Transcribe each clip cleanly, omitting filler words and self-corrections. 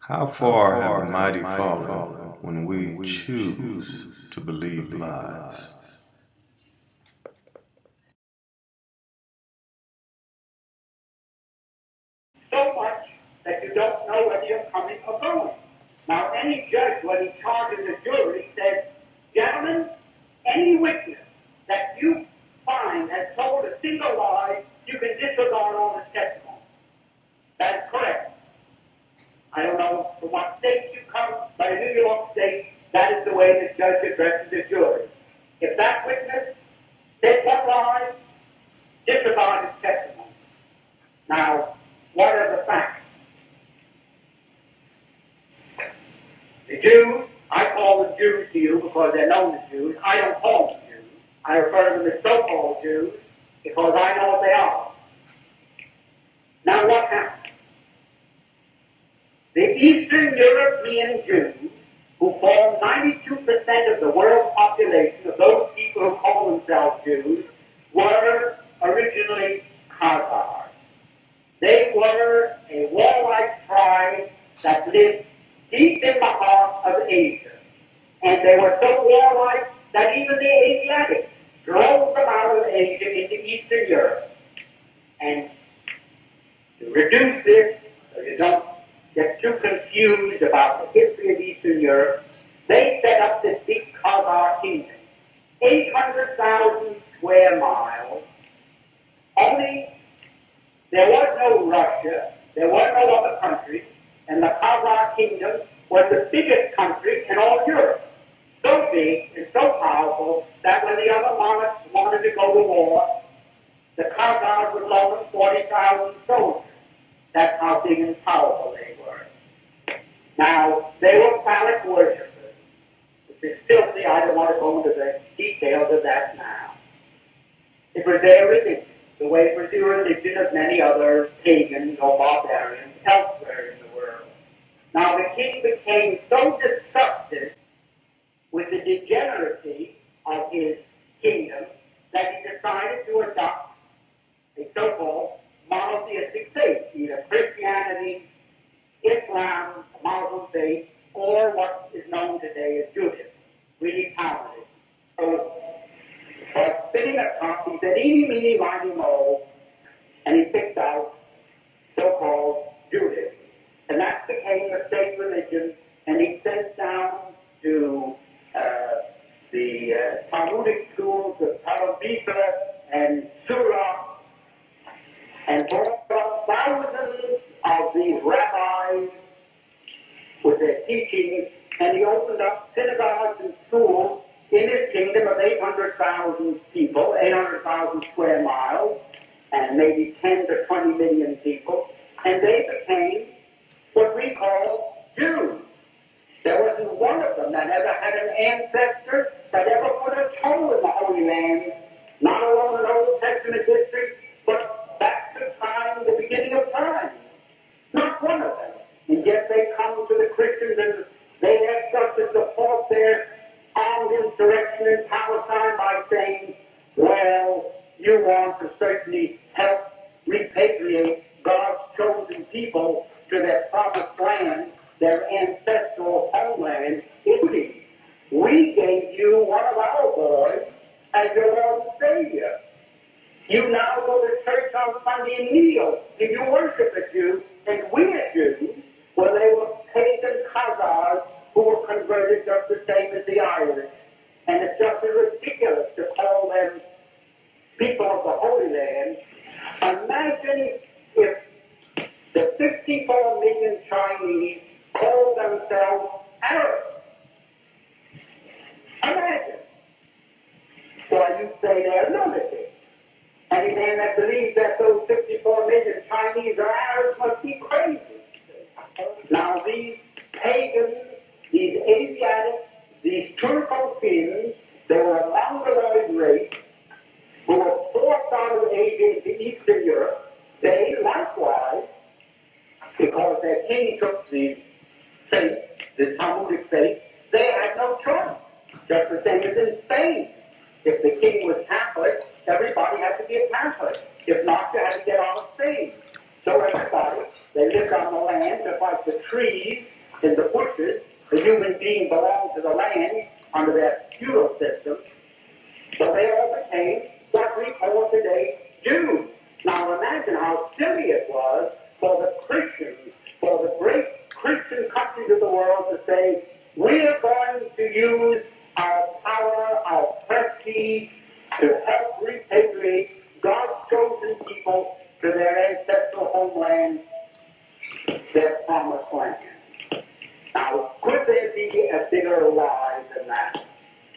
How far have the mighty fallen when we choose to believe lies? So much that you don't know whether you're coming or going. Now, any judge, when he charges a jury, says, gentlemen, any witness that you find has told a single lie, you can disregard all his testimony. That's correct. I don't know from what state you come, but in New York State, that is the way the judge addresses the jury. If that witness said one lie, disregard his testimony. Now, what are the facts? The Jews, I call them Jews to you because they're known as Jews. I don't call them Jews. I refer to them as so-called Jews because I know what they are. Now what happened? The Eastern European Jews, who form 92% of the world population of those people who call themselves Jews, were originally Khazars. They were a warlike tribe that lived deep in the heart of Asia. And they were so warlike that even the Asiatics drove them out of Asia into Eastern Europe. And to reduce this, so you don't get too confused about the history of Eastern Europe, they set up this big Khazar kingdom, 800,000 square miles. Only there was no Russia, there were no other countries, and the Khazar kingdom was the biggest country in all Europe. So big and so powerful that when the other monarchs wanted to go to war, the Khazars would loan them 40,000 soldiers. That's how big and powerful they were. Now, they were phallic worshippers, which is filthy. I don't want to go into the details of that now. It was their religion, the way it was the religion of many other pagans or barbarians elsewhere in the world. Now, the king became so disgusted with the degeneracy of his kingdom that he decided to adopt a so-called monotheistic faith, either Christianity, Islam, the Muslim faith, or what is known today as Judaism, really Calvinism. So, by spinning a top, he said, eeny, meeny, miny, mo, and he picked out so-called Judaism. And that became the state religion, and he sent down to the Talmudic schools of Talmudika and Surah, and brought up thousands of these rabbis with their teachings, and he opened up synagogues and schools in his kingdom of 800,000 people, 800,000 square miles, and maybe 10 to 20 million people, and they became what we call Jews. There wasn't one of them that ever had an ancestor that ever put a toe in the Holy Land, not alone in Old Testament history, but back to time, the beginning of time. Not one of them. And yet they come to the Christians and they ask us to support their armed insurrection in Palestine by saying, well, you want to certainly help repatriate God's chosen people to their promised land, their ancestral homeland, Italy. We gave you one of our boys as your Lord and Savior. You now go to church on Sunday and kneel, and you worship a Jew, and we are Jews, well, they were pagan Khazars who were converted just the same as the Irish. And it's just ridiculous to call them people of the Holy Land. Imagine if the 54 million Chinese called themselves Arabs. Imagine. Well, you say they're lunatics. Any man that believes that those 54 million Chinese are Arabs must be crazy. Now, these pagans, these Asiatics, these Turco-Finns, they were a Mongoloid race who were forced out of Asia into Eastern Europe. They, likewise, because their king took the faith, the Talmudic faith, they had no choice. Just the same as in Spain. If the king was Catholic, everybody had to be a Catholic. If not, you had to get on a stage. So everybody They lived on the land just like the trees and the bushes. The human being belonged to the land under that feudal system. So they all became what we call today Jews. Now imagine how silly it was for the Christians, for the great Christian countries of the world to say, we're going to use our power, our prestige to help repatriate God's chosen people to their ancestral homeland, their promised land. Now, could there be a bigger lie than that?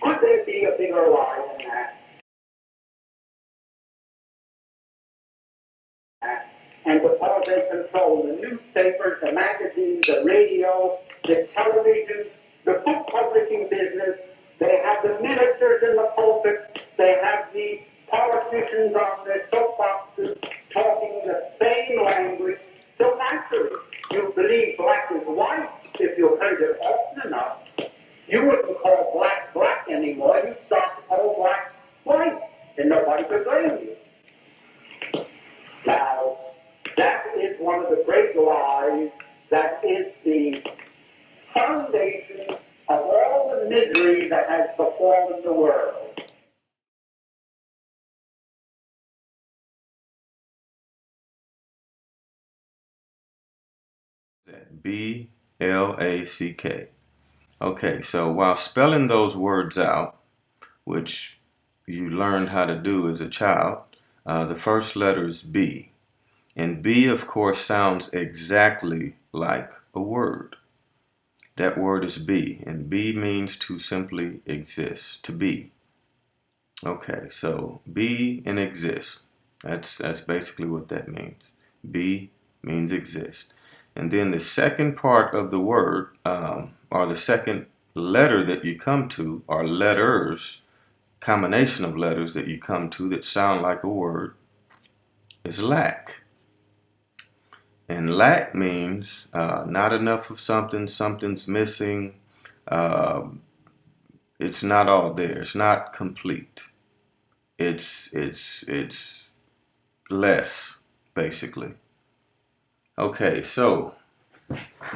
Could there be a bigger lie than that? And because they control the newspapers, the magazines, the radio, the television, the book publishing business, they have the ministers in the pulpit, they have the politicians on their soapboxes talking the same language. So naturally, you believe black is white if you heard it often enough. You wouldn't call black black anymore. You'd start to call black white, and nobody could blame you. Now, that is one of the great lies. That is the foundation of all the misery that has befallen the world. B-L-A-C-K. Okay, so while spelling those words out, which you learned how to do as a child, the first letter is B. And B, of course, sounds exactly like a word. That word is be, and be means to simply exist, to be. Okay, so be and exist. That's basically what that means. Be means exist. And then the second part of the word, or the second letter that you come to, are letters, combination of letters that you come to that sound like a word, is lack. And lack means not enough of something, something's missing, it's not all there, it's not complete. It's less, basically. Okay, so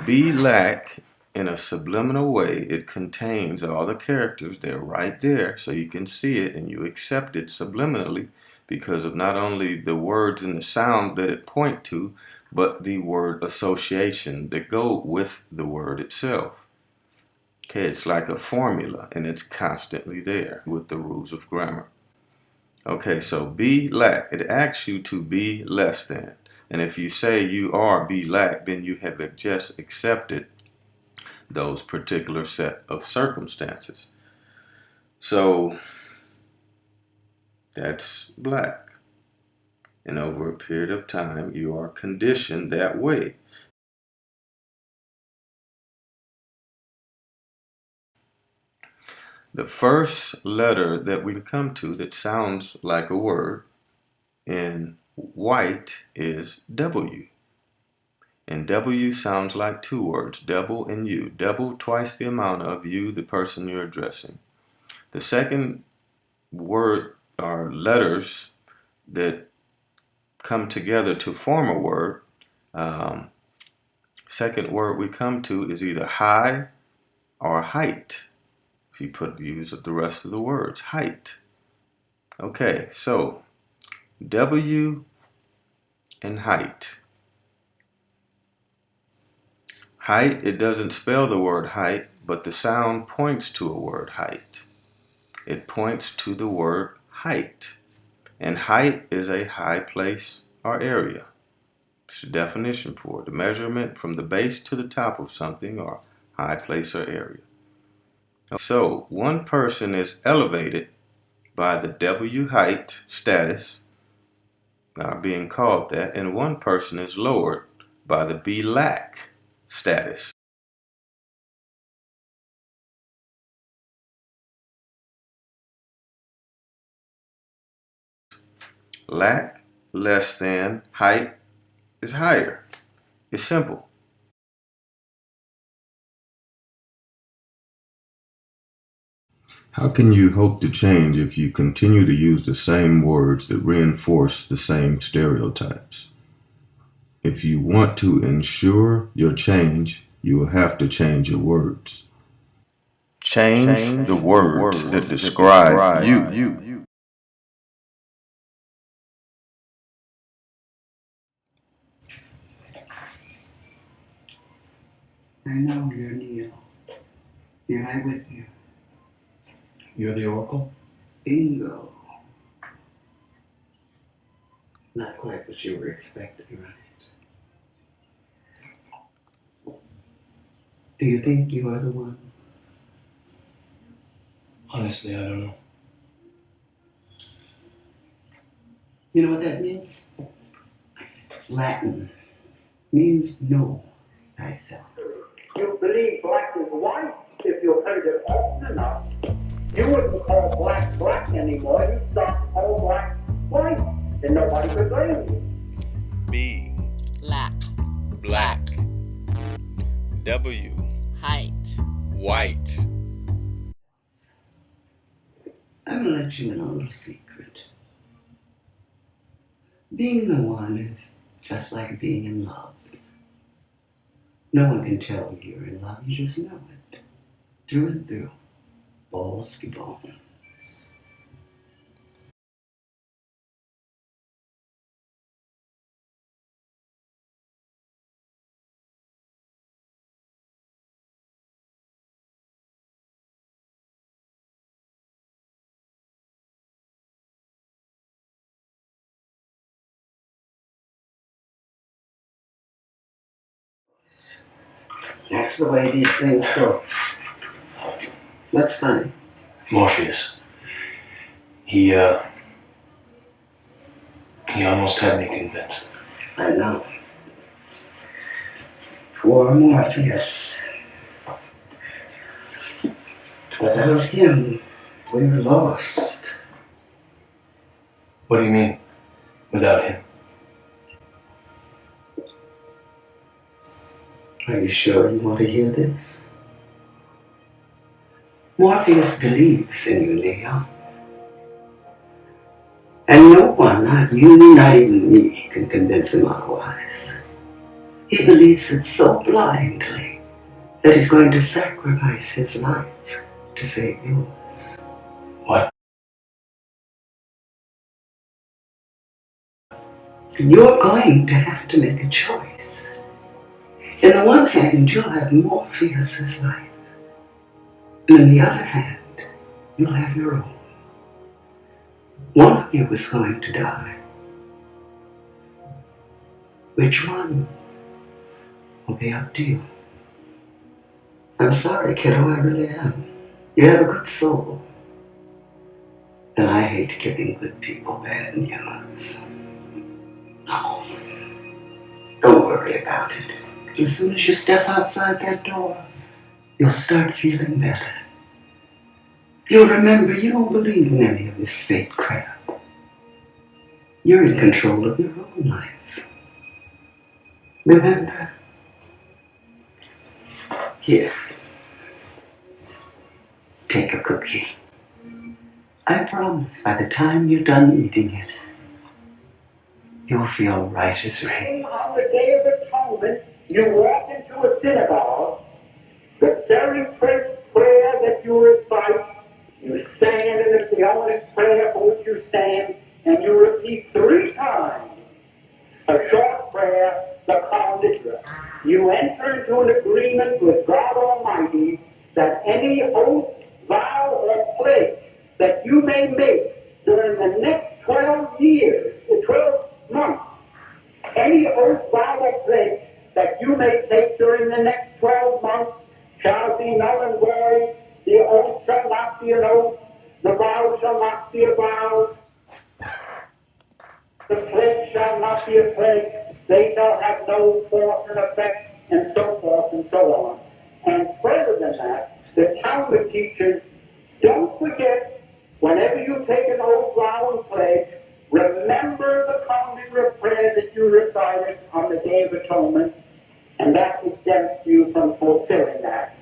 be lack in a subliminal way, it contains all the characters, they're right there, so you can see it and you accept it subliminally because of not only the words and the sound that it point to, but the word association that go with the word itself. Okay, it's like a formula and it's constantly there with the rules of grammar. Okay, so be lack, it asks you to be less than. And if you say you are be lack, then you have just accepted those particular set of circumstances. So that's black. And over a period of time, you are conditioned that way. The first letter that we come to that sounds like a word in white is W. And W sounds like two words, double and you. Double twice the amount of you, the person you're addressing. The second word are letters that come together to form a word. Second word we come to is either high or height. If you use the rest of the words, height. Okay, so W and height. Height, it doesn't spell the word height, but the sound points to a word height. It points to the word height. And height is a high place or area. It's the definition for it. The measurement from the base to the top of something or high place or area. So one person is elevated by the W height status, being called that, and one person is lowered by the B lack status. Lack, less than, height is higher. It's simple. How can you hope to change if you continue to use the same words that reinforce the same stereotypes? If you want to ensure your change, you will have to change your words. Change the words that describe you. I know you're Neil. You're right with you. You're the Oracle? Bingo. Not quite what you were expecting, right? Do you think you are the one? Honestly, I don't know. You know what that means? It's Latin. Means know thyself. You believe black is white if you heard it often enough. You wouldn't call black black anymore. You'd start to call black white, and nobody could blame you. B. Black. Black. W. Height. White. I'm gonna let you in on a little secret. Being the one is just like being in love. No one can tell you you're in love. You just know it. Through and through. Balls to bones. That's the way these things go. What's funny? Morpheus. He almost had me convinced. I know. Poor Morpheus. Without him, we're lost. What do you mean, without him? Are you sure you want to hear this? Morpheus believes in you, Leo. And no one, not you, not even me, can convince him otherwise. He believes it so blindly that he's going to sacrifice his life to save yours. What? You're going to have to make a choice. On the one hand, you'll have Morpheus's life. And on the other hand, you'll have your own. One of you is going to die. Which one will be up to you. I'm sorry, kiddo, I really am. You have a good soul. And I hate giving good people bad news. No. Don't worry about it. As soon as you step outside that door, you'll start feeling better. You'll remember you don't believe in any of this fake crap. You're in control of your own life. Remember? Here. Take a cookie. I promise by the time you're done eating it, you'll feel right as rain. On the Day of Atonement, you walk into a synagogue, the very first prayer that you recite, you stand, and it's the only prayer for which you stand, and you repeat 3 times a short prayer, the Kal Nidra. You enter into an agreement with God Almighty that any oath, vow, or pledge that you may make during the next 12 years, 12 months, any oath, vow, or pledge that you may take during the next 12 months shall be null and void. The oath shall not be an oath. The vow shall not be a vow. The pledge shall not be a pledge. They shall have no force and effect, and so forth and so on. And further than that, the Talmud teaches, don't forget, whenever you take an oath, vow, and pledge, remember the Kal Nidra prayer that you recited on the Day of Atonement, and that exempts you from fulfilling that.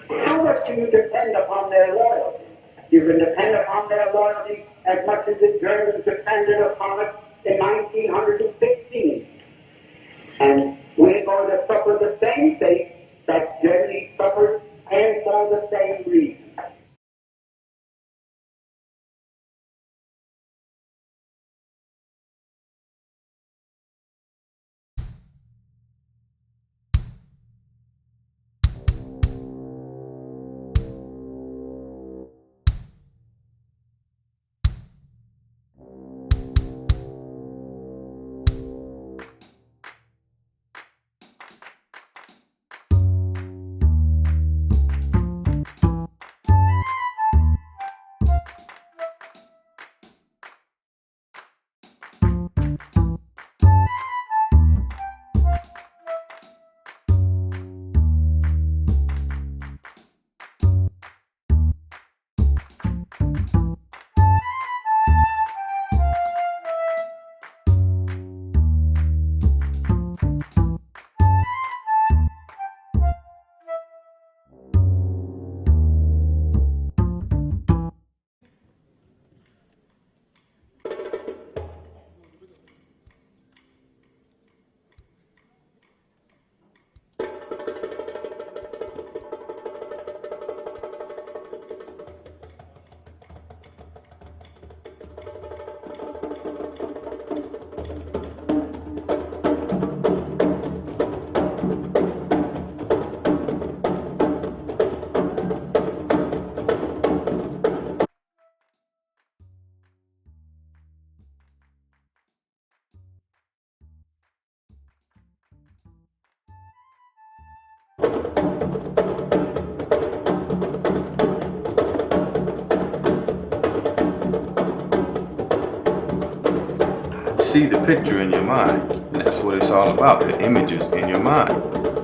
How much do you depend upon their loyalty? You can depend upon their loyalty as much as the Germans depended upon it in 1916. And we're going to suffer the same fate that Germany suffered, and for the same reason. See the picture in your mind. And that's what it's all about, the images in your mind.